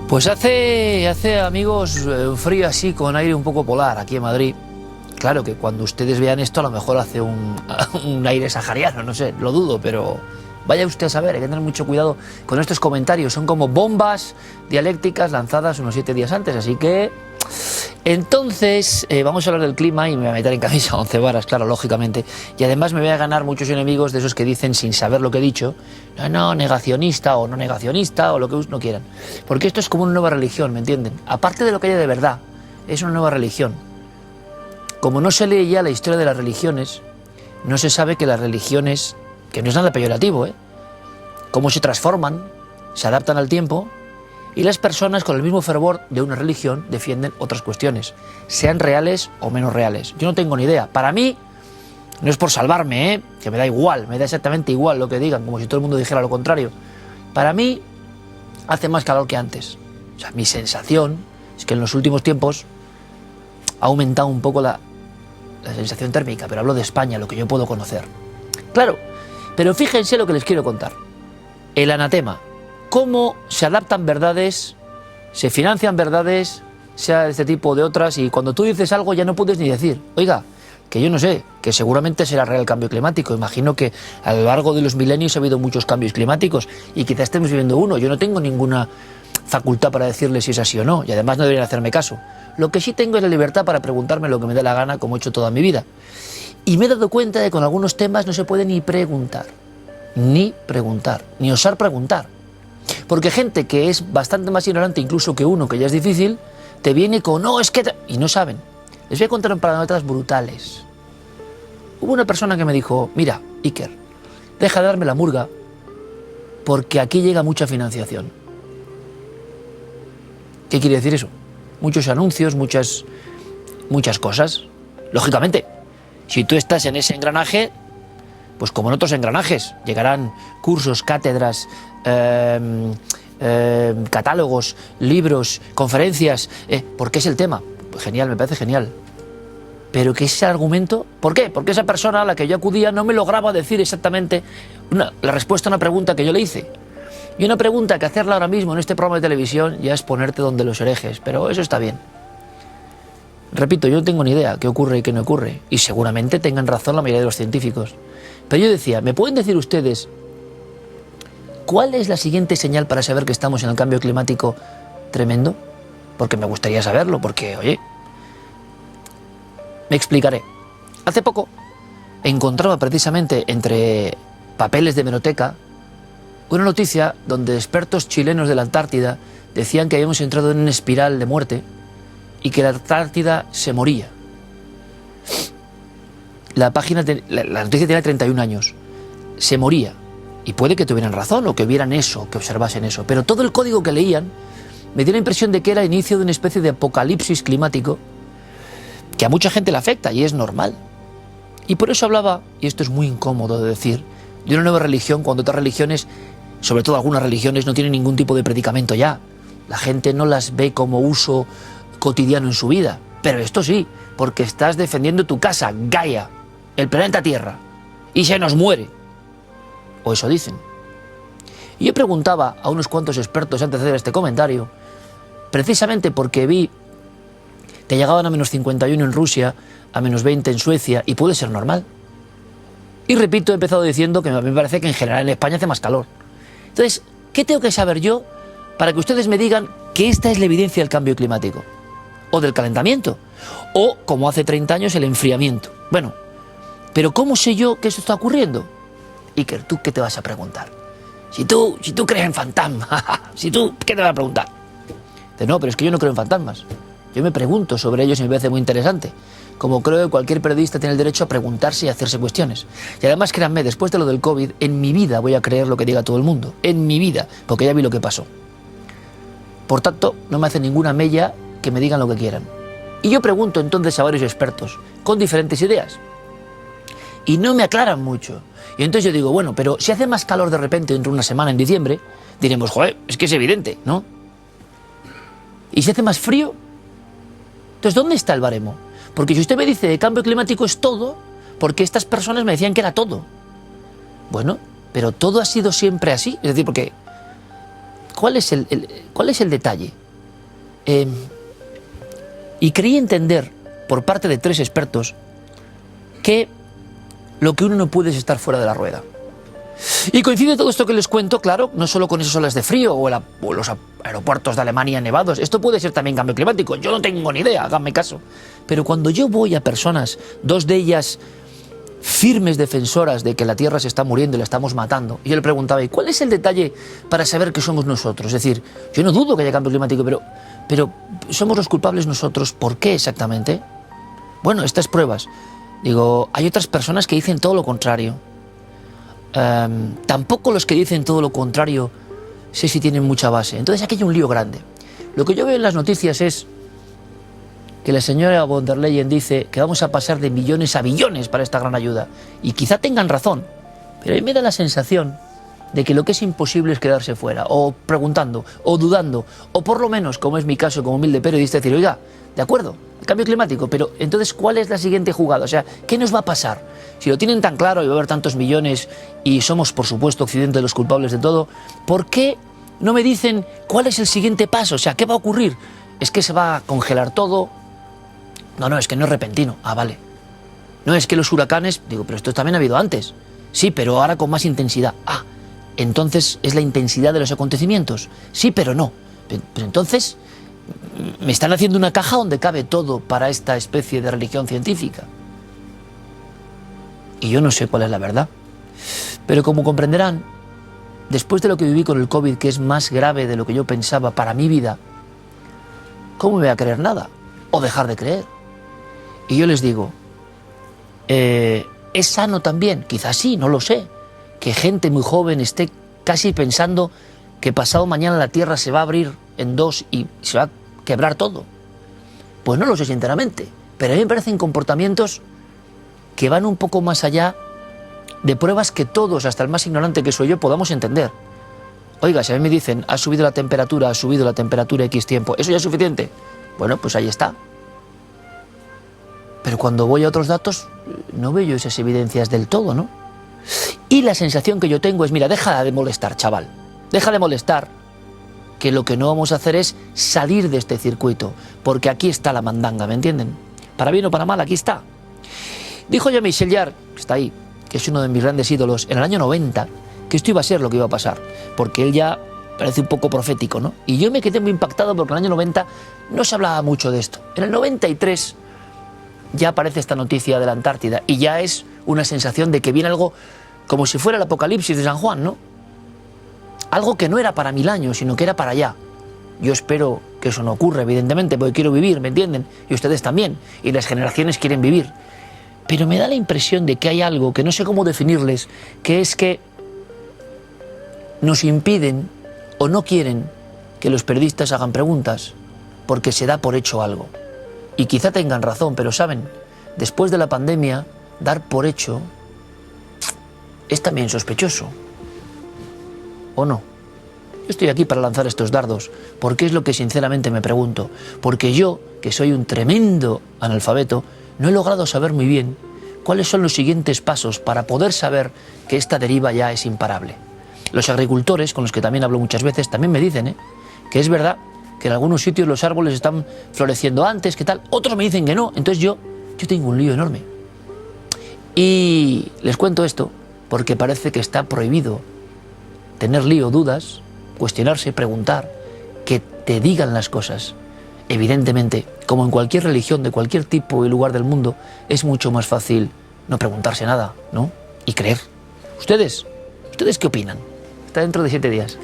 Pues hace amigos, un frío así con aire un poco polar aquí en Madrid. Claro que cuando ustedes vean esto a lo mejor hace un aire sahariano, no sé, lo dudo, pero vaya usted a saber, hay que tener mucho cuidado con estos comentarios. Son como bombas dialécticas lanzadas unos 7 días antes, así que... Entonces, vamos a hablar del clima y me voy a meter en camisa 11 varas, claro, lógicamente. Y además me voy a ganar muchos enemigos de esos que dicen sin saber lo que he dicho, no, negacionista o no negacionista o lo que no quieran. Porque esto es como una nueva religión, ¿me entienden? Aparte de lo que haya de verdad, es una nueva religión. Como no se lee ya la historia de las religiones, no se sabe que las religiones, que no es nada peyorativo, cómo se transforman, se adaptan al tiempo. Y las personas con el mismo fervor de una religión defienden otras cuestiones, sean reales o menos reales. Yo no tengo ni idea. Para mí, no es por salvarme, que me da igual, me da exactamente igual lo que digan, como si todo el mundo dijera lo contrario. Para mí, hace más calor que antes. O sea, mi sensación es que en los últimos tiempos ha aumentado un poco la sensación térmica, pero hablo de España, lo que yo puedo conocer. Claro, pero fíjense lo que les quiero contar. El anatema. Cómo se adaptan verdades, se financian verdades, sea de este tipo o de otras, y cuando tú dices algo ya no puedes ni decir, oiga, que yo no sé, que seguramente será real el cambio climático. Imagino que a lo largo de los milenios ha habido muchos cambios climáticos y quizás estemos viviendo uno. Yo no tengo ninguna facultad para decirle si es así o no, y además no deberían hacerme caso. Lo que sí tengo es la libertad para preguntarme lo que me dé la gana, como he hecho toda mi vida. Y me he dado cuenta de que con algunos temas no se puede ni preguntar, ni osar preguntar. Porque gente que es bastante más ignorante incluso que uno, que ya es difícil, te viene con, no, es que... Y no saben. Les voy a contar parámetros brutales. Hubo una persona que me dijo, mira, Iker, deja de darme la murga, porque aquí llega mucha financiación. ¿Qué quiere decir eso? Muchos anuncios, muchas cosas. Lógicamente, si tú estás en ese engranaje, pues como en otros engranajes, llegarán cursos, cátedras, catálogos, libros, conferencias, porque es el tema. Pues genial, me parece genial. Pero que ese argumento, ¿por qué? Porque esa persona a la que yo acudía no me lograba decir exactamente la respuesta a una pregunta que yo le hice. Y una pregunta que hacerla ahora mismo en este programa de televisión ya es ponerte donde los herejes, pero eso está bien. Repito, yo no tengo ni idea qué ocurre y qué no ocurre, y seguramente tengan razón la mayoría de los científicos. Pero yo decía, ¿me pueden decir ustedes cuál es la siguiente señal para saber que estamos en el cambio climático tremendo? Porque me gustaría saberlo, porque, oye, me explicaré. Hace poco encontraba precisamente entre papeles de hemeroteca una noticia donde expertos chilenos de la Antártida decían que habíamos entrado en una espiral de muerte y que la Antártida se moría. La noticia tenía 31 años. Se moría. Y puede que tuvieran razón o que vieran eso, que observasen eso. Pero todo el código que leían me dio la impresión de que era el inicio de una especie de apocalipsis climático que a mucha gente le afecta y es normal. Y por eso hablaba, y esto es muy incómodo de decir, de una nueva religión cuando otras religiones, sobre todo algunas religiones, no tienen ningún tipo de predicamento ya. La gente no las ve como uso cotidiano en su vida. Pero esto sí, porque estás defendiendo tu casa, Gaia, el planeta Tierra, y se nos muere. O eso dicen. Y yo preguntaba a unos cuantos expertos antes de hacer este comentario, precisamente porque vi que llegaban a menos 51 en Rusia, a menos 20 en Suecia, y puede ser normal. Y repito, he empezado diciendo que me parece que en general en España hace más calor. Entonces, ¿qué tengo que saber yo para que ustedes me digan que esta es la evidencia del cambio climático? O del calentamiento. O, como hace 30 años, el enfriamiento. Bueno, pero ¿cómo sé yo que eso está ocurriendo? Iker, ¿tú qué te vas a preguntar? Si tú crees en fantasmas, ¿qué te vas a preguntar? Dice, no, pero es que yo no creo en fantasmas. Yo me pregunto sobre ellos y me parece muy interesante. Como creo que cualquier periodista tiene el derecho a preguntarse y a hacerse cuestiones. Y además, créanme, después de lo del COVID, en mi vida voy a creer lo que diga todo el mundo. En mi vida, porque ya vi lo que pasó. Por tanto, no me hace ninguna mella que me digan lo que quieran. Y yo pregunto entonces a varios expertos, con diferentes ideas. Y no me aclaran mucho. Y entonces yo digo, bueno, pero si hace más calor de repente dentro de una semana en diciembre, diremos, joder, es que es evidente, ¿no? ¿Y si hace más frío? Entonces, ¿dónde está el baremo? Porque si usted me dice que cambio climático es todo, porque estas personas me decían que era todo. Bueno, pero todo ha sido siempre así. Es decir, porque ¿cuál es el detalle? Y creí entender por parte de 3 expertos que lo que uno no puede es estar fuera de la rueda. Y coincide todo esto que les cuento, claro, no solo con esas olas de frío o los aeropuertos de Alemania nevados. Esto puede ser también cambio climático. Yo no tengo ni idea, háganme caso. Pero cuando yo voy a personas, 2 de ellas firmes defensoras de que la Tierra se está muriendo y la estamos matando, y yo le preguntaba, ¿y cuál es el detalle para saber que somos nosotros? Es decir, yo no dudo que haya cambio climático, pero ¿somos los culpables nosotros? ¿Por qué exactamente? Bueno, estas pruebas. Digo, hay otras personas que dicen todo lo contrario. Tampoco los que dicen todo lo contrario sé si tienen mucha base. Entonces aquí hay un lío grande. Lo que yo veo en las noticias es que la señora von der Leyen dice que vamos a pasar de millones a billones para esta gran ayuda. Y quizá tengan razón, pero a mí me da la sensación de que lo que es imposible es quedarse fuera, o preguntando, o dudando, o por lo menos, como es mi caso como humilde periodista, decir, oiga, de acuerdo, el cambio climático, pero entonces, ¿cuál es la siguiente jugada? O sea, ¿qué nos va a pasar? Si lo tienen tan claro y va a haber tantos millones y somos, por supuesto, Occidente los culpables de todo, ¿por qué no me dicen cuál es el siguiente paso? O sea, ¿qué va a ocurrir? ¿Es que se va a congelar todo? No, es que no es repentino. Ah, vale. No, es que los huracanes... Digo, pero esto también ha habido antes. Sí, pero ahora con más intensidad. Ah, entonces es la intensidad de los acontecimientos. Sí, pero no. Pero entonces me están haciendo una caja donde cabe todo para esta especie de religión científica. Y yo no sé cuál es la verdad. Pero como comprenderán, después de lo que viví con el COVID, que es más grave de lo que yo pensaba para mi vida, ¿cómo me voy a creer nada? O dejar de creer. Y yo les digo, ¿es sano también? Quizás sí, no lo sé. Que gente muy joven esté casi pensando que pasado mañana la Tierra se va a abrir en 2 y se va a quebrar todo. Pues no lo sé sinceramente, pero a mí me parecen comportamientos que van un poco más allá de pruebas que todos, hasta el más ignorante que soy yo, podamos entender. Oiga, si a mí me dicen, ha subido la temperatura X tiempo, ¿eso ya es suficiente? Bueno, pues ahí está. Pero cuando voy a otros datos, no veo yo esas evidencias del todo, ¿no? Y la sensación que yo tengo es, mira, deja de molestar, chaval. Deja de molestar, que lo que no vamos a hacer es salir de este circuito, porque aquí está la mandanga, ¿me entienden? Para bien o para mal, aquí está. Dijo Jean-Michel Jarre, que está ahí, que es uno de mis grandes ídolos, en el año 90, que esto iba a ser lo que iba a pasar, porque él ya parece un poco profético, ¿no? Y yo me quedé muy impactado porque en el año 90 no se hablaba mucho de esto. En el 93 ya aparece esta noticia de la Antártida y ya es una sensación de que viene algo como si fuera el apocalipsis de San Juan, ¿no? Algo que no era para 1000 años, sino que era para allá. Yo espero que eso no ocurra, evidentemente, porque quiero vivir, ¿me entienden? Y ustedes también, y las generaciones quieren vivir. Pero me da la impresión de que hay algo que no sé cómo definirles, que es que nos impiden o no quieren que los periodistas hagan preguntas, porque se da por hecho algo. Y quizá tengan razón, pero saben, después de la pandemia, dar por hecho es también sospechoso. ¿O no? Yo estoy aquí para lanzar estos dardos, porque es lo que sinceramente me pregunto. Porque yo, que soy un tremendo analfabeto, no he logrado saber muy bien cuáles son los siguientes pasos para poder saber que esta deriva ya es imparable. Los agricultores, con los que también hablo muchas veces, también me dicen que es verdad que en algunos sitios los árboles están floreciendo antes, que tal. Otros me dicen que no. Entonces yo tengo un lío enorme. Y les cuento esto porque parece que está prohibido tener lío, dudas, cuestionarse, preguntar, que te digan las cosas. Evidentemente, como en cualquier religión de cualquier tipo y lugar del mundo, es mucho más fácil no preguntarse nada, ¿no? Y creer. ¿Ustedes qué opinan? Hasta dentro de 7 días.